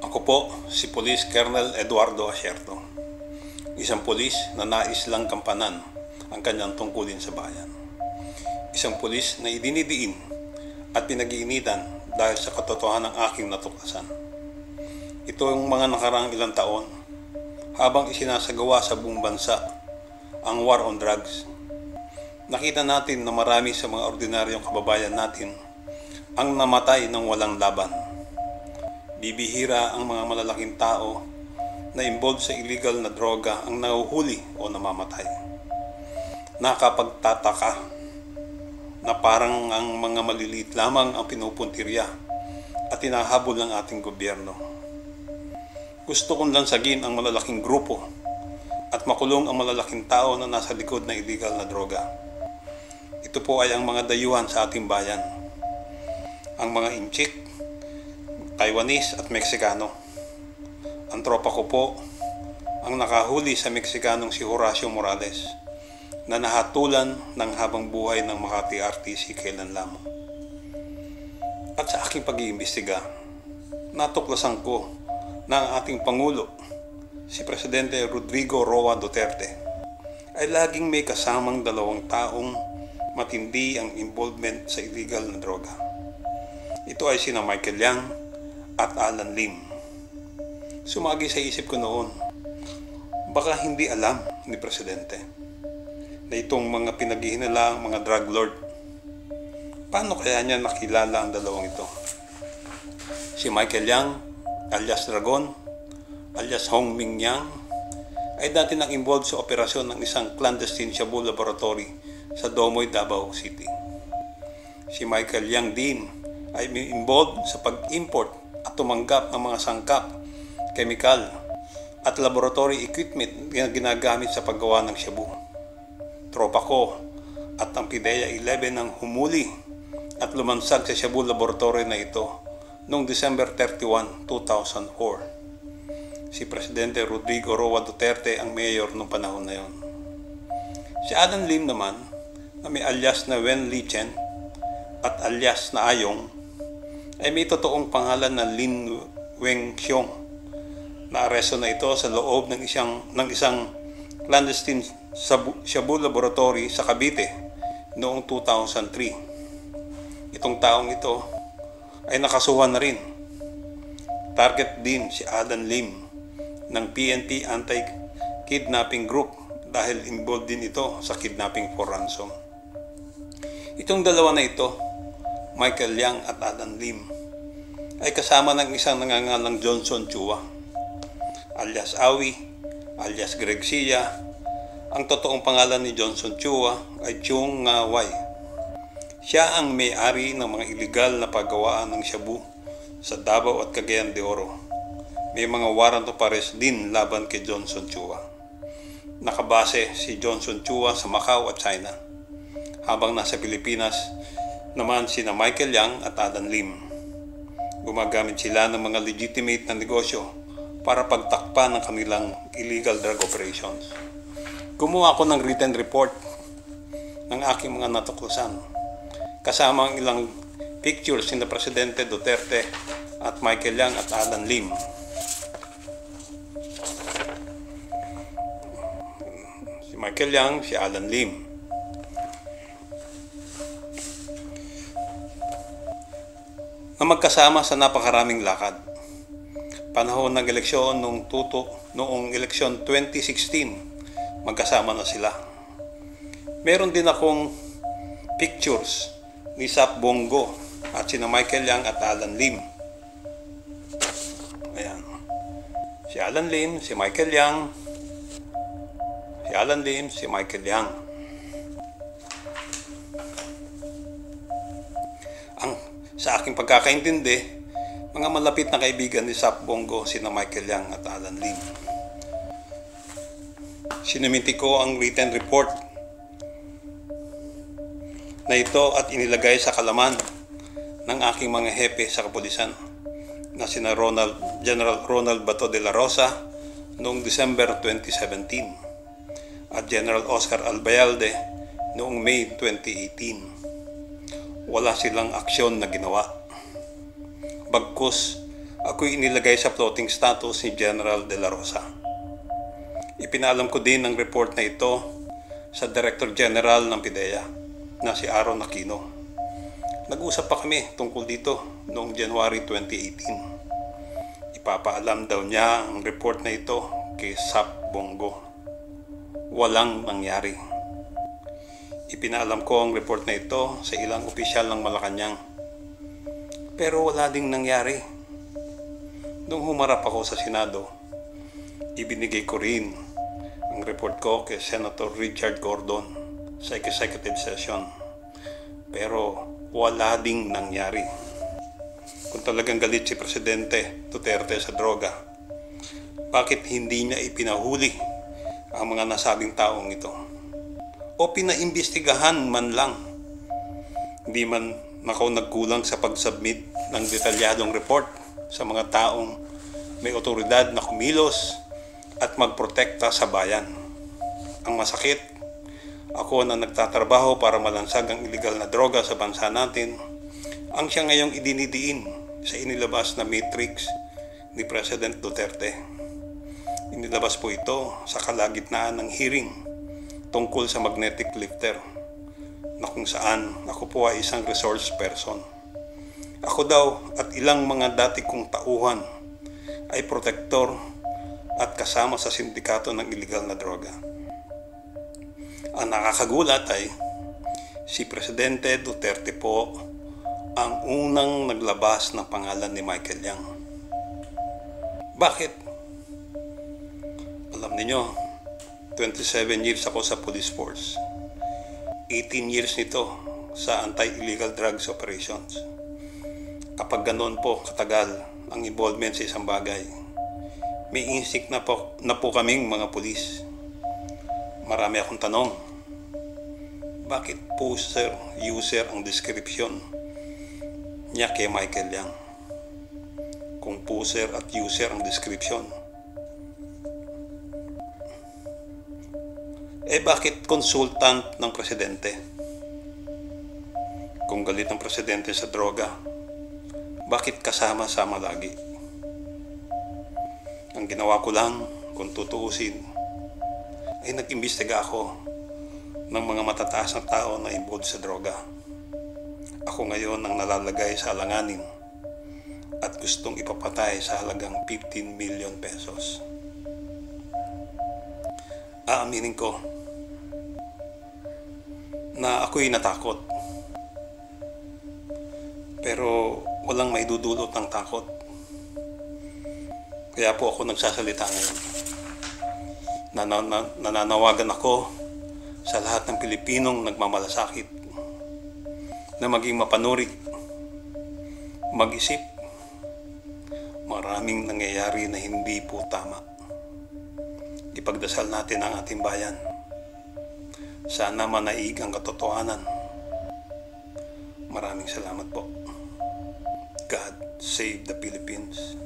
Ako po si Police Colonel Eduardo Asierto, isang pulis na nais lang gampanan ang kanyang tungkulin sa bayan. Isang pulis na idinidiin at pinag-iinitan dahil sa katotohanan ng aking natuklasan. Ito ang mga nakaraang ilang taon habang isinasagawa sa buong bansa ang war on drugs. Nakita natin na marami sa mga ordinaryong kababayan natin ang namatay ng walang laban. Bibihira ang mga malalaking tao na involved sa illegal na droga ang nahuhuli o namamatay. Nakapagtataka na parang ang mga maliliit lamang ang pinupuntirya at hinahabol ng ating gobyerno. Gusto kong lansagin ang malalaking grupo at makulong ang malalaking tao na nasa likod ng illegal na droga. Ito po ay ang mga dayuhan sa ating bayan. Ang mga Inchik, Taiwanese at Meksikano. Ang tropa ko po ang nakahuli sa Meksikanong si Horacio Morales na nahatulan ng habang buhay ng Makati RTC kailan lamang. At sa aking pag-iimbestiga, natuklasan ko na ang ating Pangulo, si Presidente Rodrigo Roa Duterte, ay laging may kasamang dalawang taong matindi ang involvement sa illegal na droga. Ito ay sina Michael Yang at Alan Lim. Sumagi sa isip ko noon, baka hindi alam ni Presidente na itong mga pinaghihinalaang mga drug lord. Paano kaya niya nakilala ang dalawang ito? Si Michael Yang, alias Dragon, alias Hong Ming Yang, ay dati nang involved sa operasyon ng isang clandestine shabu laboratory sa Domoy, Davao City. Si Michael Yang din ay involved sa pag-import at tumanggap ng mga sangkap, kemikal at laboratory equipment na ginagamit sa paggawa ng shabu. Tropa ko at ang PIDEA 11 ang humuli at lumansag sa shabu laboratory na ito noong December 31, 2004. Si Presidente Rodrigo Roa Duterte ang mayor noong panahon na yon. Si Alan Lim naman, na may alias na Wen Lichen at alias na Ayong, ay may totoong pangalan na Lin Weng Xiong. Naaresto na ito sa loob ng isang clandestine shabu laboratory sa Cavite noong 2003. Itong taong ito ay nakasuhan na rin. Target din si Alan Lim ng PNP Anti-Kidnapping Group dahil involved din ito sa kidnapping for ransom. Itong dalawa na ito, Michael Yang at Alan Lim, ay kasama ng isang nangangalang Johnson Chua, alias Awi, alias Greg Sia. Ang totoong pangalan ni Johnson Chua ay Chung Nga Wai. Siya ang may-ari ng mga illegal na paggawaan ng shabu sa Davao at Cagayan de Oro. May mga warrant of arrest din laban kay Johnson Chua. Nakabase si Johnson Chua sa Macau at China, habang nasa Pilipinas naman sina Michael Yang at Alan Lim. Gumagamit sila ng mga legitimate na negosyo para pagtakpan ng kanilang illegal drug operations. Gumawa ako ng written report ng aking mga natuklasan, kasama ang ilang pictures ni Presidente Duterte at Michael Yang at Alan Lim. Si Michael Yang, si Alan Lim. Na magkasama sa napakaraming lakad. Panahon ng eleksyon noong eleksyon 2016, magkasama na sila. Meron din akong pictures ni Sap Bongo at sina Michael Yang at Alan Lim. Ayan. Si Alan Lim, si Michael Yang, si Alan Lim, si Michael Yang. Sa aking pagkakaintindi, mga malapit na kaibigan ni Sap Bongo sina Michael Yang at Alan Lim. Sinumiti ko ang written report na ito at inilagay sa kalaman ng aking mga hepe sa kapulisan na sina General Ronald Bato de la Rosa noong December 2017 at General Oscar Albayalde noong May 2018. wala silang aksyon na ginawa. Bagkus, ako'y inilagay sa floating status ni General De La Rosa. Ipinalam ko din ang report na ito sa Director General ng PIDEA na si Aaron Aquino. Nag-usap pa kami tungkol dito noong January 2018. Ipapaalam daw niya ang report na ito kay Sap Bongo. Walang nangyari. Ipinaalam ko ang report na ito sa ilang opisyal ng Malacanang. Pero wala ding nangyari. Nung humarap ako sa Senado, ibinigay ko rin ang report ko kay Senator Richard Gordon sa executive session. Pero wala ding nangyari. Kung talagang galit si Presidente Duterte sa droga, bakit hindi niya ipinahuli ang mga nasabing taong ito? O pinaimbestigahan man lang? Hindi man ako nagkulang sa pag-submit ng detalyadong report sa mga taong may otoridad na kumilos at magprotekta sa bayan. Ang masakit, ako na nagtatrabaho para malansag ang iligal na droga sa bansa natin, ang siya ngayong idinidiin sa inilabas na matrix ni President Duterte. Inilabas po ito sa kalagitnaan ng hearing tungkol sa magnetic lifter na kung saan ako po ay isang resource person. Ako daw at ilang mga dati kong tauhan ay protektor at kasama sa sindikato ng iligal na droga. Ang nakakagulat ay si Presidente Duterte po ang unang naglabas ng pangalan ni Michael Yang. Bakit? Alam niyo, 27 years ako sa police force. 18 years nito sa anti-illegal drugs operations. Kapag ganoon po katagal ang involvement sa isang bagay, may instinct na po kaming mga pulis. Marami akong tanong. Bakit poster, user ang description niya kay Michael Yang? Kung poser at user ang description, bakit consultant ng presidente? Kung galit ang presidente sa droga, bakit kasama-sama lagi? Ang ginawa ko lang, kung tutuusin, ay nag-imbestiga ako ng mga matataas na tao na involved sa droga. Ako ngayon ang nalalagay sa alanganin at gustong ipapatay sa halagang 15 million pesos. Aaminin ko na ako'y natakot. Pero walang maidudulot ng takot. Kaya po ako nagsasalita ngayon. Nananawagan ako sa lahat ng Pilipinong nagmamalasakit na maging mapanuri, mag-isip. Maraming nangyayari na hindi po tama. Ipagdasal natin ang ating bayan. Sana manaig ang katotohanan. Maraming salamat po. God save the Philippines.